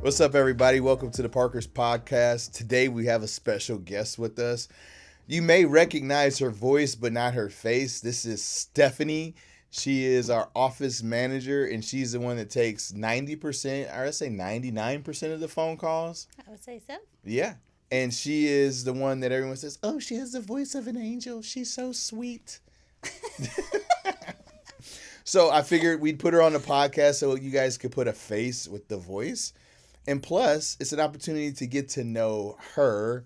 What's up, everybody? Welcome to the Parker's Podcast. Today we have a special guest with us. You may recognize her voice, but not her face. This is Steffany. She is our office manager, and she's the one that takes 90%, or I'd say 99% of the phone calls. I would say so. Yeah. And she is the one that everyone says, oh, she has the voice of an angel. She's so sweet. So I figured we'd put her on the podcast so you guys could put a face with the voice. And plus, it's an opportunity to get to know her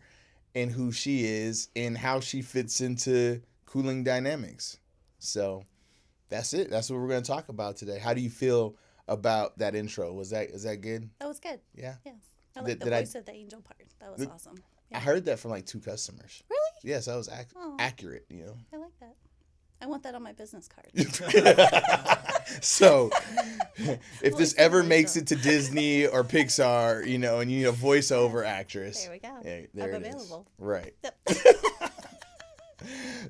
and who she is and how she fits into cooling dynamics. So that's it. That's what we're going to talk about today. How do you feel about that intro? Is that good? That was good. Yeah. Yes. I like the voice of the angel part. That was awesome. Yeah. I heard that from like 2 customers. Really? Yes, that was accurate, you know. I like that. I want that on my business card. So, if this ever makes it to Disney or Pixar, you know, and you need a voiceover actress. There we go. Yeah, there I'm it available. Is. Right. Yep.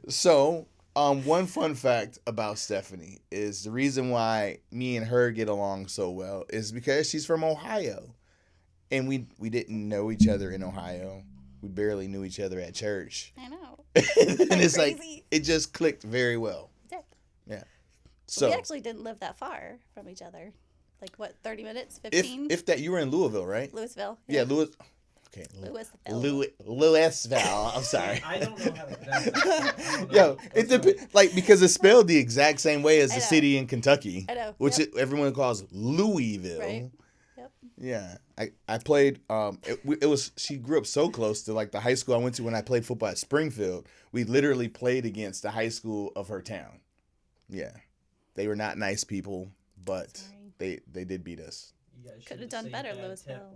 So, one fun fact about Steffany is the reason why me and her get along so well is because she's from Ohio. And we didn't know each other in Ohio. We barely knew each other at church. I know. And it's like, it just clicked very well. It did. Yeah. So we actually didn't live that far from each other. Like, what, 30 minutes? 15? If that, you were in Louisville, right? Louisville. Yeah, Louisville. I'm sorry. I don't know how to pronounce that. Yo, it depends. Like, because it's spelled the exact same way as the city in Kentucky. I know. Which everyone calls Louisville. Right. Yep. Yeah. I played, she grew up so close to like the high school I went to when I played football at Springfield. We literally played against the high school of her town. Yeah. They were not nice people, but they did beat us. Could have done better, Louisville.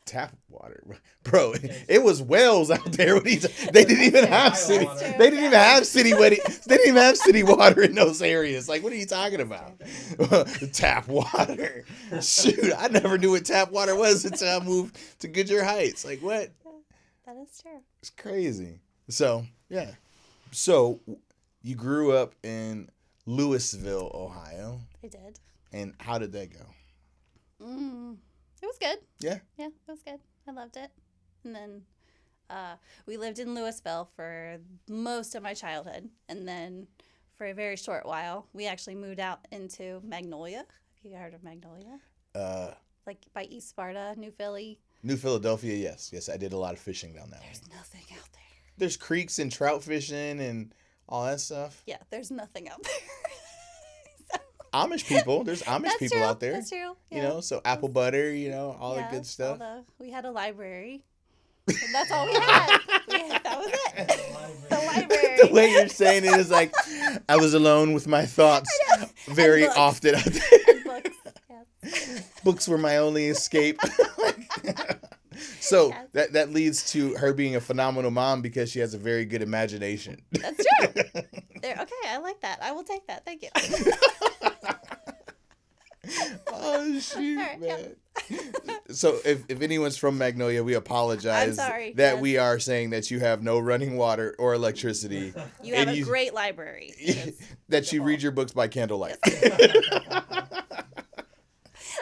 Tap water, bro. It was wells out there. They didn't even have city. They didn't even have city. They didn't even have city water in those areas. Like, what are you talking about? Tap water. Shoot, I never knew what tap water was until I moved to Goodyear Heights. Like, what? That is true. It's crazy. So yeah. So you grew up in Louisville, Ohio. I did. And how did that go? It was good. Yeah? Yeah, it was good. I loved it. And then we lived in Louisville for most of my childhood. And then for a very short while, we actually moved out into Magnolia. Have you heard of Magnolia? Like by East Sparta, New Philly. New Philadelphia, yes. Yes, I did a lot of fishing down that way. There's nothing out there. There's creeks and trout fishing and all that stuff. Yeah, there's nothing out there. Amish people. There's Amish people out there. That's true. Yeah. You know, so apple butter, you know, all the good stuff. We had a library. And that's all we had. That was it. The library. The way you're saying it is like, I was alone with my thoughts very often out there. And books. Yes. Books were my only escape. So that leads to her being a phenomenal mom because she has a very good imagination. That's true. Okay, I like that. I will take that. Thank you. Oh, shoot, right, man. So if anyone's from Magnolia, we apologize. I'm sorry. That we are saying that you have no running water or electricity. You have a great library. That you read your books by candlelight.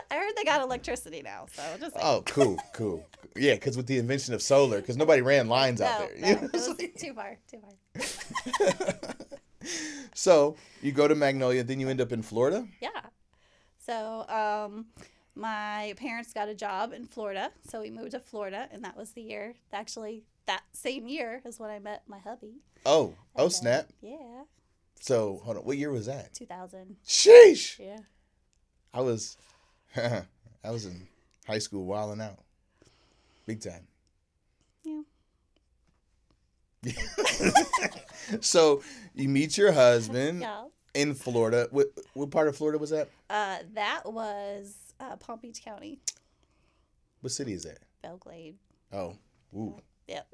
I heard they got electricity now, so just like... Oh, cool. Yeah, because with the invention of solar, because nobody ran lines out there. No, it was too far. So you go to Magnolia, then you end up in Florida? Yeah. So my parents got a job in Florida, so we moved to Florida, and that was the year. Actually, that same year is when I met my hubby. Oh, snap. Yeah. So, hold on. What year was that? 2000. Sheesh. Yeah. I was in high school wilding out. Big time. Yeah. So, you meet your husband Yeah. in Florida. What part of Florida was that? That was Palm Beach County. What city is that? Belglade. Oh, ooh. Yep.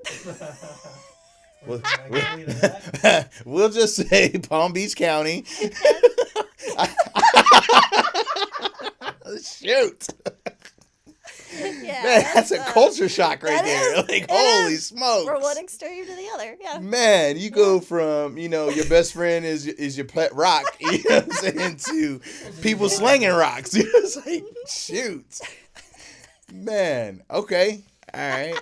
We'll just say Palm Beach County. Shoot. Yeah, Man, that's a that's, culture shock right that there. is- Like, it holy is. smokes. From one extreme to the other. Yeah. Man, you go from, your best friend is your pet rock, you know what I'm saying, to people slinging rocks. You know, it's like, shoot. Man, okay. All right.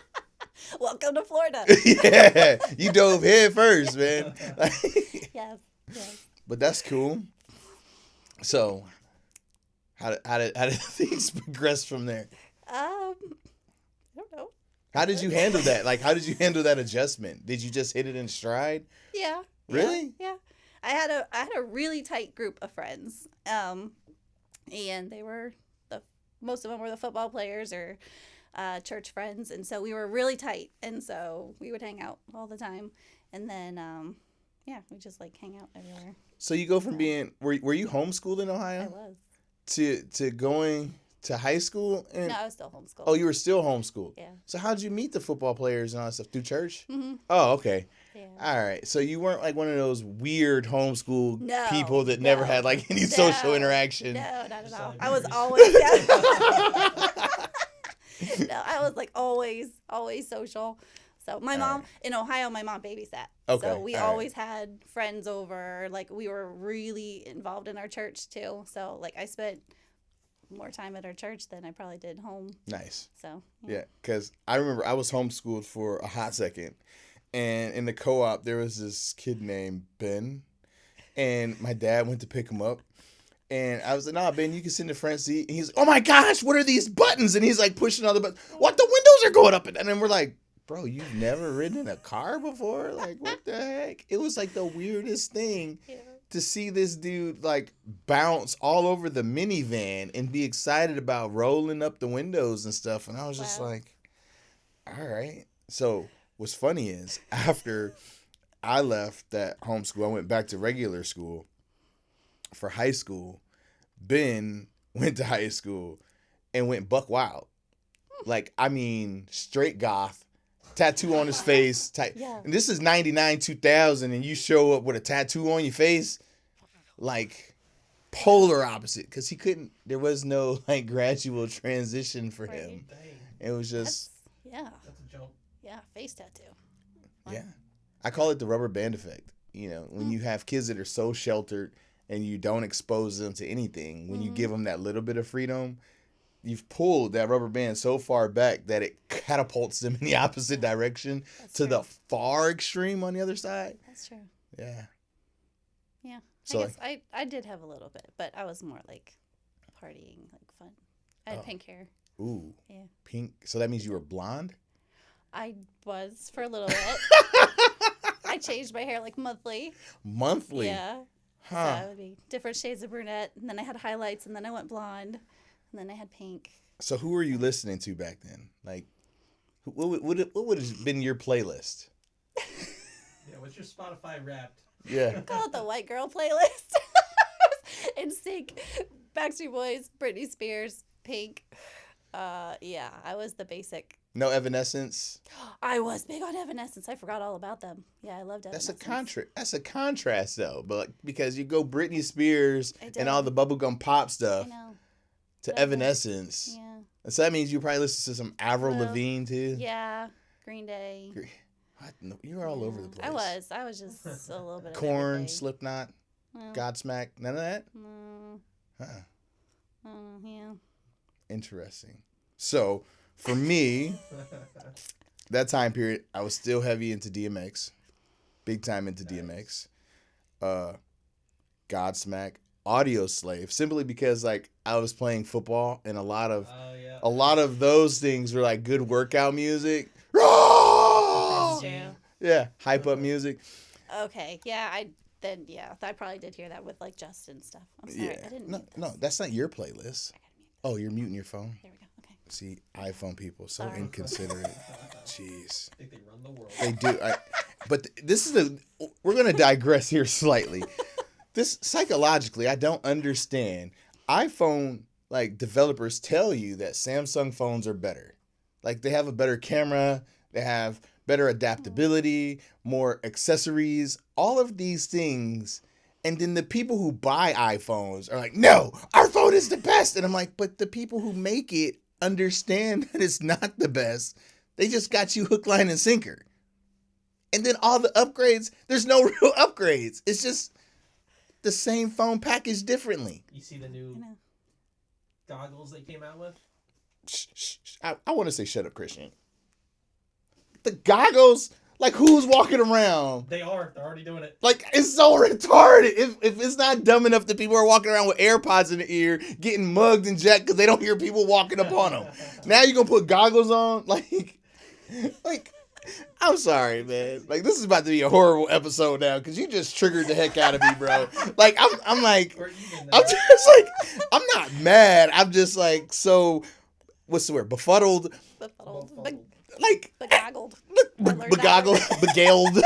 Welcome to Florida. Yeah, you dove head first, man. Yes. Yes. But that's cool. So, how did things progress from there? I don't know. How did you handle that? Like, how did you handle that adjustment? Did you just hit it in stride? Yeah. Really? Yeah. I had a really tight group of friends. And they were most of them were the football players or church friends, and so we were really tight, and so we would hang out all the time, and then we just like hang out everywhere. So you go from being were you homeschooled in I Ohio was. to going to high school? And No, I was still homeschooled. oh, you were still homeschooled. Yeah. So how'd you meet the football players and all that stuff? Through church? Mm-hmm. Oh, okay. Yeah. All right. So you weren't like one of those weird homeschool No, people that never had like any social interaction. No, not at Just all. like I was yours. always no, I was like always social. So my mom in Ohio, my mom babysat. Okay, So we all right. always had friends over. Like we were really involved in our church too. So like I spent more time at our church than I probably did home. Nice. So Yeah, because I remember I was homeschooled for a hot second. And in the co-op, there was this kid named Ben. And my dad went to pick him up. And I was like, nah, Ben, you can sit in the front seat. And he's like, oh my gosh, what are these buttons? And he's like pushing all the buttons. What, the windows are going up? And then we're like, bro, you've never ridden in a car before? Like, what the heck? It was like the weirdest thing yeah. to see this dude like bounce all over the minivan and be excited about rolling up the windows and stuff. And I was just Wow. like, all right. So what's funny is after I left that homeschool, I went back to regular school for high school. Ben went to high school and went buck wild. Like, I mean, straight goth, tattoo on his face. Yeah. And this is 99, 2000, and you show up with a tattoo on your face, like polar opposite, because there was no like gradual transition for him. Dang, It was just, Yeah. that's a jump. Yeah. Face tattoo. Wow. yeah. I call it the rubber band effect. You know, when you have kids that are so sheltered and you don't expose them to anything, when you give them that little bit of freedom, you've pulled that rubber band so far back that it catapults them in the opposite direction That's to true. the far extreme on the other side. That's true. Yeah. Yeah. So, I guess I did have a little bit, but I was more like partying, like fun. I had pink hair. Ooh, Yeah. pink. So that means you were blonde? I was for a little bit. I changed my hair like monthly. Monthly? Yeah. Huh. So it would be different shades of brunette, and then I had highlights, and then I went blonde, and then I had pink. So who were you listening to back then? Like, what would have been your playlist? Yeah, what's your Spotify Wrapped? Yeah. Call it the white girl playlist. NSYNC, Backstreet Boys, Britney Spears, Pink. Yeah, I was the basic. No Evanescence. I was big on Evanescence. I forgot all about them. Yeah, I loved That's Evanescence. That's a contrast though, but like, because you go Britney Spears I and did. all the bubblegum pop I stuff know. to But I- Evanescence. Yeah. So that means you probably listen to some Avril Well, Lavigne too. Yeah. Green Day. What? No, you were all over the Yeah, place. I was just a little bit of Korn, everything. Slipknot, Well, Godsmack, none of that. mm, Huh. yeah. Interesting. So for me, that time period, I was still heavy into DMX, big time into DMX, Godsmack, Audio Slave, simply because like I was playing football and a lot Oh, yeah. of those things were like good workout music. Jam. Yeah, hype up music. Okay. Yeah. I probably did hear that with like Justin stuff. I'm sorry. Yeah. I didn't. No, mute no, this. that's not your playlist. I gotta mute. Oh, you're muting your phone. There we go. Okay. See, iPhone people, so Sorry. inconsiderate. Jeez. I think they run the world. They do. But this is we're going to digress here slightly. This psychologically, I don't understand. iPhone like developers tell you that Samsung phones are better. Like they have a better camera, they have better adaptability, more accessories, all of these things. And then the people who buy iPhones are like, no, our phone is the best. And I'm like, but the people who make it understand that it's not the best. They just got you hook, line, and sinker. And then all the upgrades, there's no real upgrades. It's just the same phone packaged differently. You see the new goggles they came out with? I want to say shut up, Christian. The goggles, like who's walking around? They're already doing it. Like, it's so retarded. If it's not dumb enough that people are walking around with AirPods in the ear, getting mugged and jacked because they don't hear people walking up on them. Now you're going to put goggles on? Like, I'm sorry, man. Like, this is about to be a horrible episode now because you just triggered the heck out of me, bro. Like, I'm like, I'm just like, I'm not mad. I'm just like, so, what's the word? Befuddled. Like, Begoggled. Beguiled.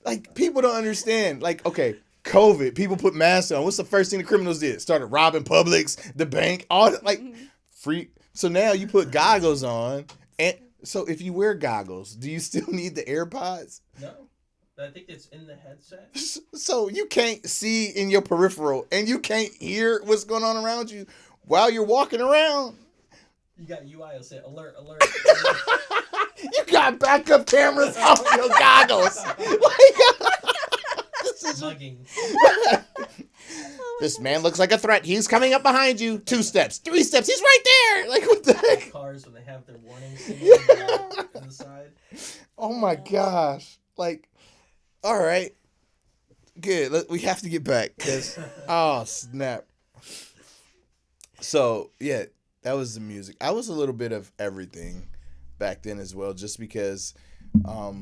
like people don't understand. Like, okay, COVID, people put masks on. What's the first thing the criminals did? Started robbing Publix, the bank, all like free. So now you put goggles on, and so if you wear goggles, do you still need the AirPods? No, I think it's in the headset. So you can't see in your peripheral, and you can't hear what's going on around you while you're walking around. You got UI will say alert, alert. You got backup cameras on your goggles. This is Mugging. This man looks like a threat. He's coming up behind you. 2 steps, 3 steps. He's right there. Like, what the heck? Cars when they have their warning signal on the side. Oh my gosh. Like, all right. Good. We have to get back because, oh, snap. So, yeah. That was the music. I was a little bit of everything back then as well, just because I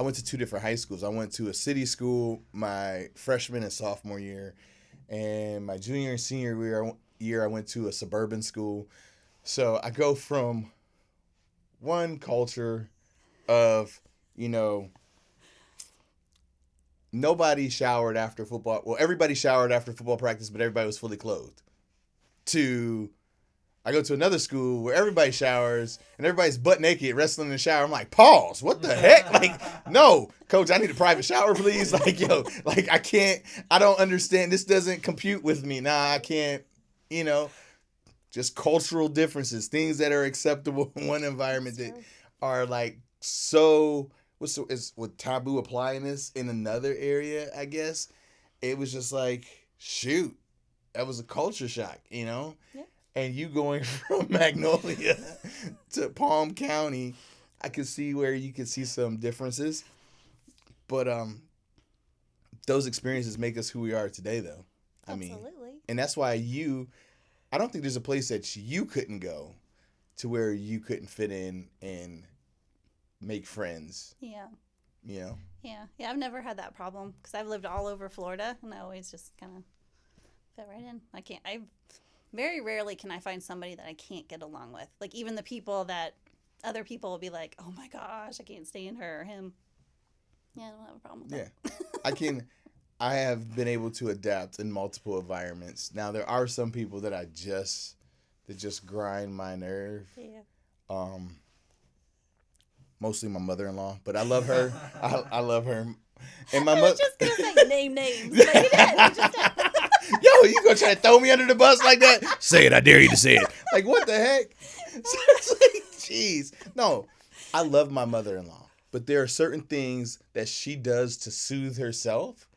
went to 2 different high schools. I went to a city school my freshman and sophomore year, and my junior and senior year I went to a suburban school. So I go from one culture of, nobody showered after football. Well, everybody showered after football practice, but everybody was fully clothed. To I go to another school where everybody showers and everybody's butt naked wrestling in the shower. I'm like, pause. What the heck? Like, no, coach, I need a private shower, please. Like, yo, like I don't understand. This doesn't compute with me. Nah, I can't, just cultural differences, things that are acceptable in one environment that are like so, with taboo applying this in another area, I guess. It was just like, shoot, that was a culture shock, Yeah. And you going from Magnolia to Palm County, I could see where you could see some differences. But those experiences make us who we are today, though. Absolutely. And that's why I don't think there's a place that you couldn't go to where you couldn't fit in and make friends. Yeah. Yeah, I've never had that problem because I've lived all over Florida, and I always just kind of fit right in. Very rarely can I find somebody that I can't get along with. Like, even the people that other people will be like, oh my gosh, I can't stand her or him. Yeah, I don't have a problem with that. I have been able to adapt in multiple environments. Now, there are some people that just grind my nerve. Yeah. Mostly my mother-in-law, but I love her. I love her. And my I was just going to say name names, but you just did. Yo, you gonna try to throw me under the bus like that? Say it, I dare you to say it. Like, what the heck? So it's like, jeez. No, I love my mother-in-law, but there are certain things that she does to soothe herself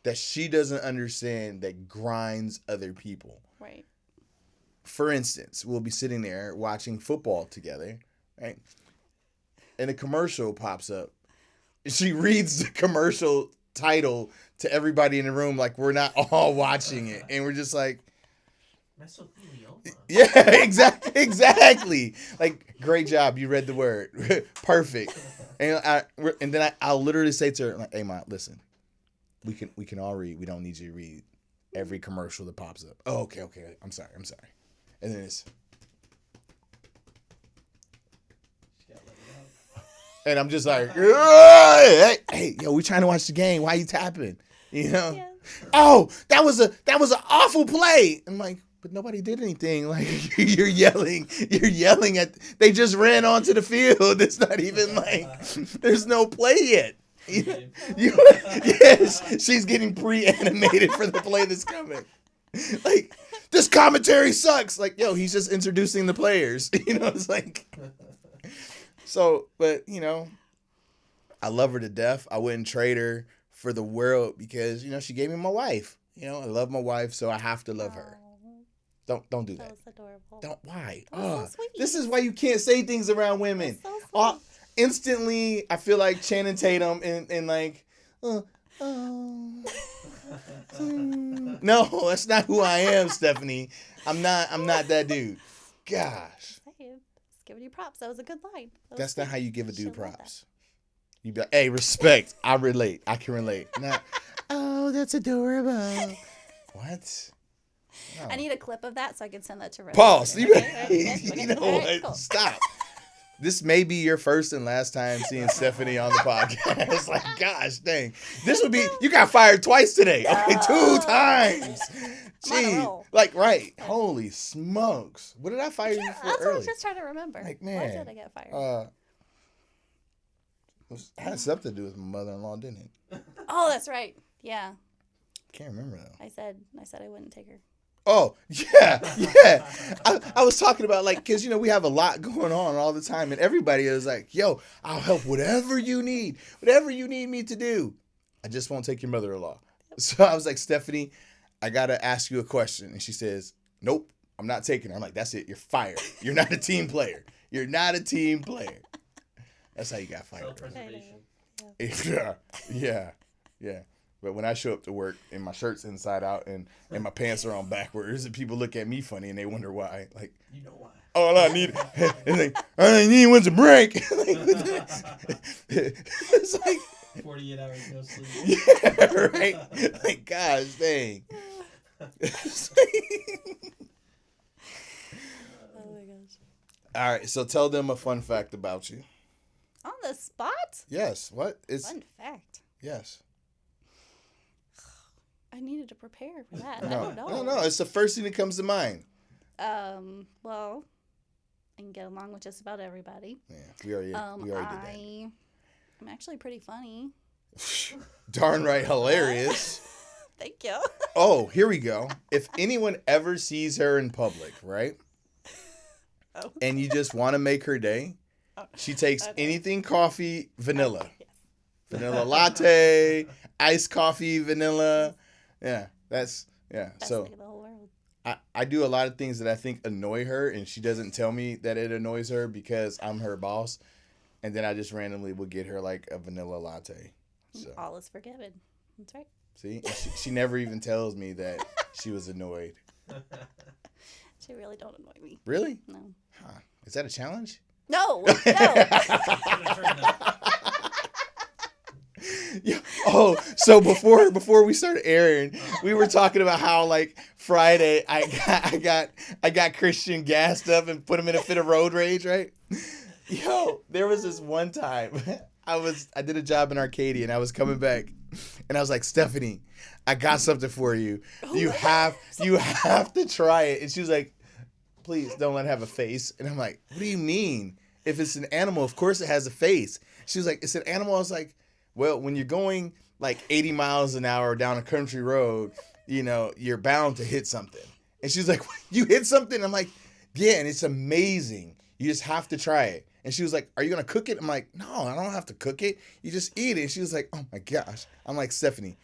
that she doesn't understand that grinds other people. Right. For instance, we'll be sitting there watching football together, right? And a commercial pops up. She reads the commercial title to everybody in the room like we're not all watching it, and we're just like, mesothelioma. Yeah, exactly. Like, great job, you read the word, perfect. And I'll literally say to her, like, hey, Ma, listen, we can all read. We don't need you to read every commercial that pops up. Oh, okay. I'm sorry. And then it's. And I'm just like, hey, yo, we trying to watch the game. Why you tapping? Yeah. Oh, that was an awful play. I'm like, but nobody did anything. Like, you're yelling at. They just ran onto the field. It's not even like there's no play yet. Yes, she's getting pre-animated for the play that's coming. Like, this commentary sucks. Like, yo, he's just introducing the players. It's like, so, but, I love her to death. I wouldn't trade her for the world because, she gave me my wife. I love my wife, so I have to love her. Don't do that. That was adorable. Don't, why? That was so sweet. This is why you can't say things around women. That's so sweet. Instantly, I feel like Channing Tatum and like, no, that's not who I am, Steffany. I'm not that dude. Gosh. Just giving you props. That was a good line. That's not how you give a dude She'll love props. You be like, hey, respect. I relate. I can relate. Not, oh, that's adorable. What? No. I need a clip of that so I can send that to Rose. Pause. Okay. You know what? Cool. Stop. This may be your first and last time seeing Steffany on the podcast. Like, gosh, dang. This would be, you got fired twice today. Okay, 2 times. Gee. Like, right. Holy smokes. What did I fire you for That's what I early? was just trying to remember. Like, man. Why did I get fired? It had something to do with my mother-in-law, didn't it? Oh, that's right. Yeah. Can't remember, though. I said I wouldn't take her. Oh, yeah. I was talking about, like, because, we have a lot going on all the time, and everybody is like, yo, I'll help whatever you need me to do. I just won't take your mother-in-law. So I was like, Steffany, I got to ask you a question. And she says, nope, I'm not taking her. I'm like, that's it. You're fired. You're not a team player. You're not a team player. That's how you got fired. Self-preservation. Yeah. But when I show up to work and my shirt's inside out and my pants are on backwards and people look at me funny and they wonder why. Like, You know why. all I need is like, I need was a break. It's like 48 hours no sleep. yeah, right. Like, gosh, dang. It's like- Oh my gosh. all right, so tell them a fun fact about you. On the spot? Yes. What is? Fun fact. Yes. I needed to prepare for that. I don't know. No. It's the first thing that comes to mind. Well, I can get along with just about everybody. Yeah, we already did I'm actually pretty funny. that. Darn right, hilarious. Thank you. Oh, here we go. If anyone ever sees her in public, right? Oh. And you just want to make her day, she takes anything coffee, vanilla. Yes. Vanilla latte, iced coffee, vanilla. Yeah, Best so thing in the whole world. I do a lot of things that I think annoy her, and she doesn't tell me that it annoys her because I'm her boss. And then I just randomly will get her like a vanilla latte. So All is forgiven. That's right. see, and she never even tells me that she was annoyed. She really don't annoy me. Really? No. Huh. Is that a challenge? No. Yeah. Oh, so before we started airing, we were talking about how like Friday I got Christian gassed up and put him in a fit of road rage, right? Yo, there was this one time I did a job in Arcadia and I was coming back and I was like, Steffany, I got something for you. You have to try it. And she was like, please don't let it have a face. And I'm like, what do you mean? If it's an animal, of course it has a face. She was like, it's an animal. I was like, well, when you're going like 80 miles an hour down a country road, you're bound to hit something. And she's like, you hit something? I'm like, yeah, and it's amazing. You just have to try it. And she was like, are you going to cook it? I'm like, no, I don't have to cook it. You just eat it. And she was like, oh my gosh. I'm like, Steffany,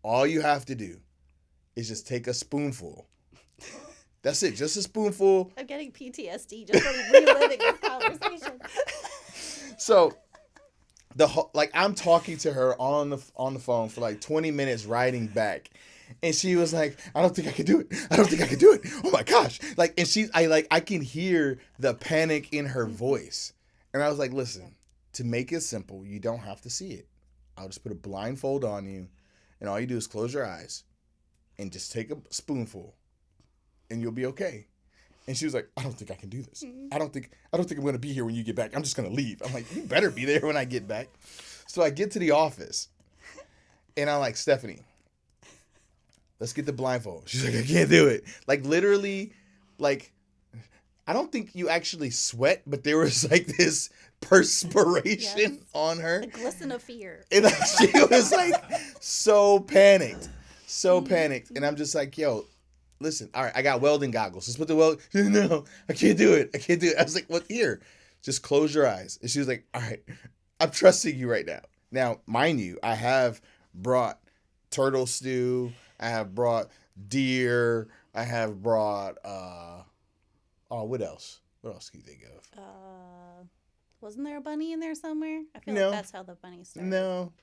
all you have to do is just take a spoonful. That's it. Just a spoonful. I'm getting PTSD just from reliving this conversation. So I'm talking to her on the phone for like 20 minutes riding back. And she was like, I don't think I can do it. I don't think I can do it. Oh my gosh. Like, and I can hear the panic in her voice. And I was like, listen, to make it simple, you don't have to see it. I'll just put a blindfold on you. And all you do is close your eyes and just take a spoonful and you'll be okay. And she was like, I don't think I can do this. I don't think I'm going to be here when you get back. I'm just going to leave. I'm like, you better be there when I get back. So I get to the office and I'm like, Steffany, let's get the blindfold. She's like, I can't do it. Like literally, like, I don't think you actually sweat, but there was like this perspiration on her. The glisten of fear. And she was like so panicked. And I'm just like, yo, listen, all right, I got welding goggles. Let's put the weld. No, I can't do it. I was like, what? Here, just close your eyes. And she was like, all right, I'm trusting you right now. Now, mind you, I have brought turtle stew. I have brought deer. I have brought, what else? What else can you think of? Wasn't there a bunny in there somewhere? I feel No. like that's how the bunny started.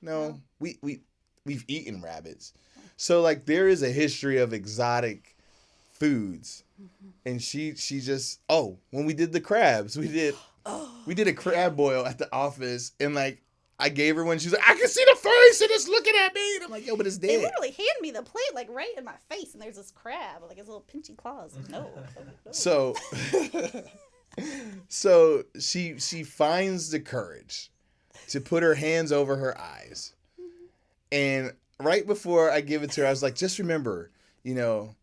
No. We've eaten rabbits. So, like, there is a history of exotic foods. Mm-hmm. And she just, when we did the crabs, we did a crab boil at the office. And, like, I gave her one. She's like, I can see the face and it's looking at me. And I'm like, yo, but it's dead. They literally hand me the plate, like, right in my face. And there's this crab, like, his little pinchy claws. Like, no. So, so she finds the courage to put her hands over her eyes. And right before I give it to her, I was like, just remember, to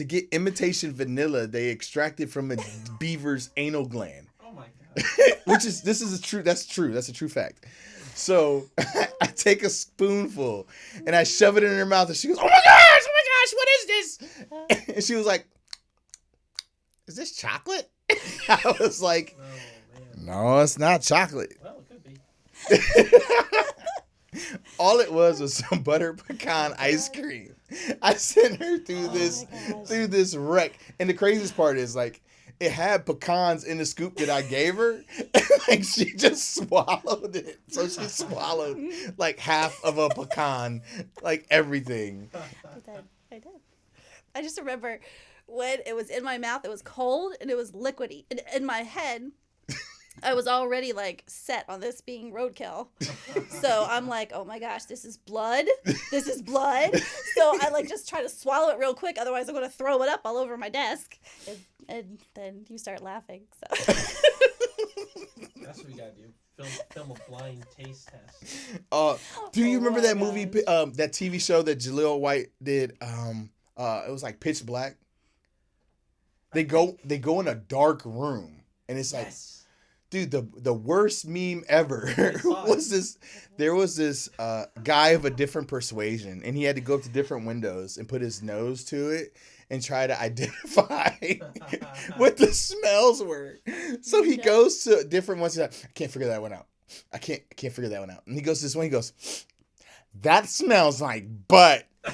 get imitation vanilla, they extract it from a beaver's anal gland. Oh my God. That's true. That's a true fact. So I take a spoonful and I shove it in her mouth and she goes, oh my gosh, what is this? And she was like, is this chocolate? I was like, no, it's not chocolate. Well, it could be. All it was some butter pecan ice cream. I sent her through this wreck. And the craziest part is, like, it had pecans in the scoop that I gave her. And, like, she just swallowed it. So she swallowed, like, half of a pecan, like, everything. I did. I just remember when it was in my mouth, it was cold and it was liquidy. And in my head, I was already, like, set on this being roadkill. So I'm like, oh my gosh, this is blood. So I, like, just try to swallow it real quick. Otherwise, I'm going to throw it up all over my desk. And then you start laughing. So That's what we got to do. Film a blind taste test. Do you remember that movie, that TV show that Jaleel White did? It was like Pitch Black. They go in a dark room. And it's like... Dude, the worst meme ever was this. There was this guy of a different persuasion, and he had to go up to different windows and put his nose to it and try to identify what the smells were. So he goes to different ones. He's like, I can't figure that one out. I can't figure that one out. And he goes to this one. He goes, that smells like butt. Ding.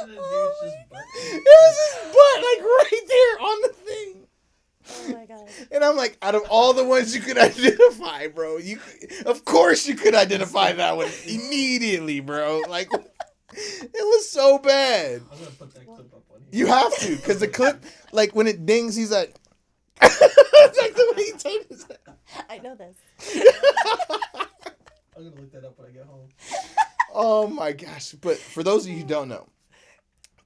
It was his butt, like, right there on the thing. Oh my God. And I'm like, out of all the ones you could identify, bro, of course you could identify that one immediately, bro. Like, it was so bad. I'm gonna put that clip up on here. You have to, because the clip, like, when it dings, he's like, it's like the way he turned his head. I know this. I'm gonna look that up when I get home. Oh my gosh. But for those of you who don't know,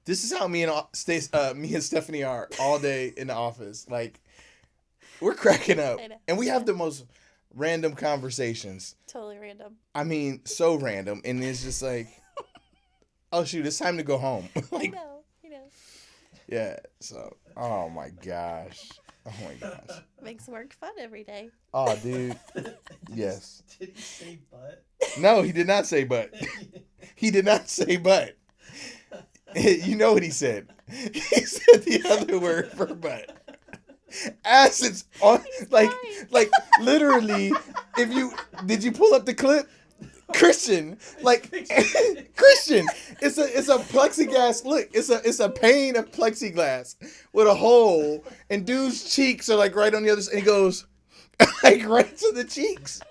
this is how me and Steffany are all day in the office. Like, we're cracking up. And we have the most random conversations. Totally random. I mean, so random. And it's just like, oh, shoot, it's time to go home. Like, I know. Yeah, so, oh my gosh. Makes work fun every day. Oh, dude. Yes. Did he say butt? No, he did not say butt. He did not say butt. You know what he said? He said the other word for butt. Acids on, like literally. Did you pull up the clip? Christian, Christian. It's a plexiglass. Look, it's a pane of plexiglass with a hole, and dude's cheeks are like right on the other side. And he goes like right to the cheeks.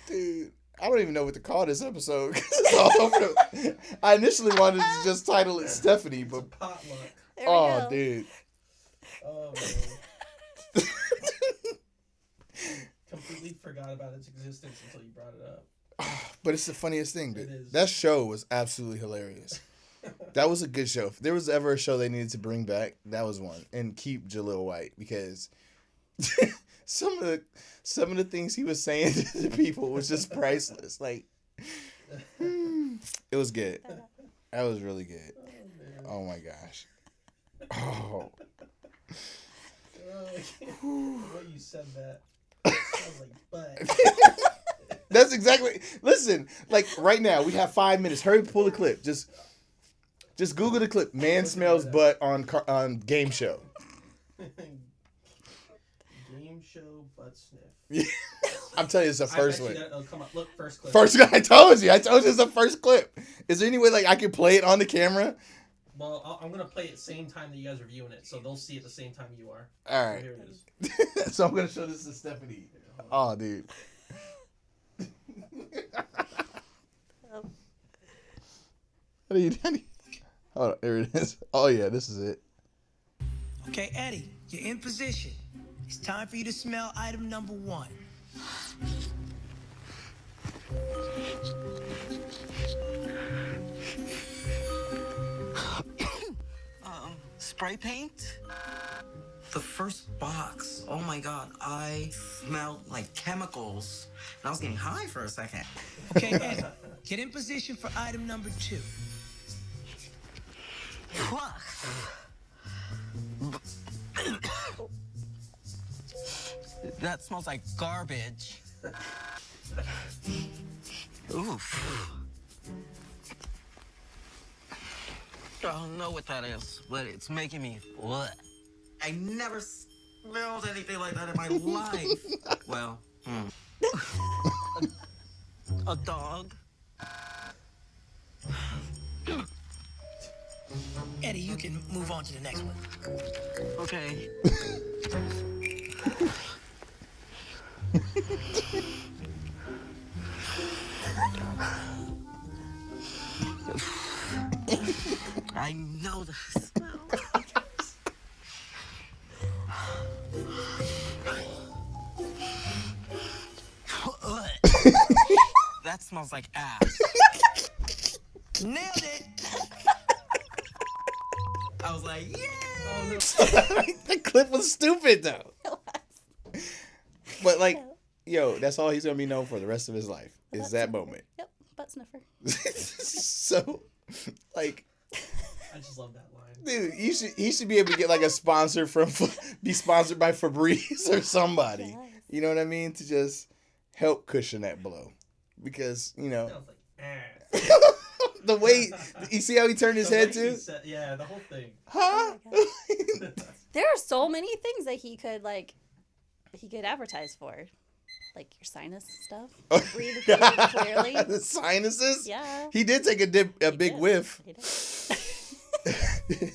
Dude, I don't even know what to call this episode. It's all over I initially wanted to just title it Steffany, but potluck. Dude. Oh man. Completely forgot about its existence until you brought it up. But it's the funniest thing, dude. That show was absolutely hilarious. That was a good show. If there was ever a show they needed to bring back, that was one. And keep Jaleel White, because some of the things he was saying to the people was just priceless. Like, it was good. That was really good. Oh my gosh. Oh. The way you said that. smells like butt. That's exactly. Listen, like right now we have 5 minutes. Hurry, pull the clip. Just Google the clip. Man smells butt on game show. Game show butt sniff. I'm telling you, it's the first one. Come on, look, first clip. First, I told you it's the first clip. Is there any way like I can play it on the camera? Well, I'm gonna play it same time that you guys are viewing it, so they'll see it the same time you are. All right. So here it is. So I'm gonna show this to Steffany. Oh, dude. How do you? Hold on, there it is. Oh yeah, this is it. Okay, Eddie, you're in position. It's time for you to smell item number 1. Spray paint? The first box. Oh my god, I smelled like chemicals. And I was getting high for a second. Okay, Eddie, get in position for item number 2. That smells like garbage. Oof. I don't know what that is, but it's making me what? I never smelled anything like that in my life. Well, a dog. Eddie, you can move on to the next one. Okay. I know the smell. That smells like ass. Nailed it! I was like, yeah! Oh, no. The clip was stupid though. But like, yo, that's all he's gonna be known for the rest of his life is that moment. Yep, butt sniffer. So, like, I just love that line. dude, he should be able to get like a sponsor be sponsored by Febreze or somebody. Yes. You know what I mean? To just help cushion that blow, because you know Smells like ass. the way you see how he turned his The head way too. he said- yeah, the whole thing. Huh? There are so many things that he could advertise for, like your sinus stuff. Breathe clearly. The sinuses. Yeah. He did take a big did. whiff. He did.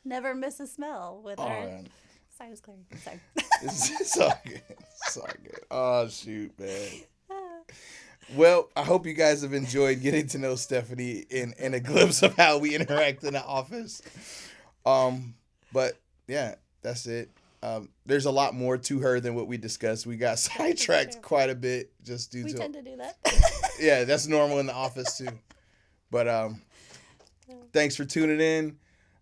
Never miss a smell with Oh, our man. sinus clearing. Sorry. It's all good. It's all good. Oh shoot, man. Well, I hope you guys have enjoyed getting to know Steffany in a glimpse of how we interact in the office. But yeah, that's it. There's a lot more to her than what we discussed. We got sidetracked quite a bit just due We to tend to do that. yeah, that's normal in the office too. But thanks for tuning in.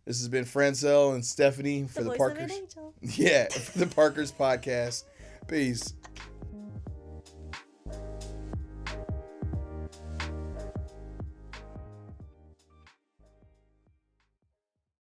This has been Francel and Steffany for the voice of Parkers. an angel. Yeah, for the Parkers podcast. Peace.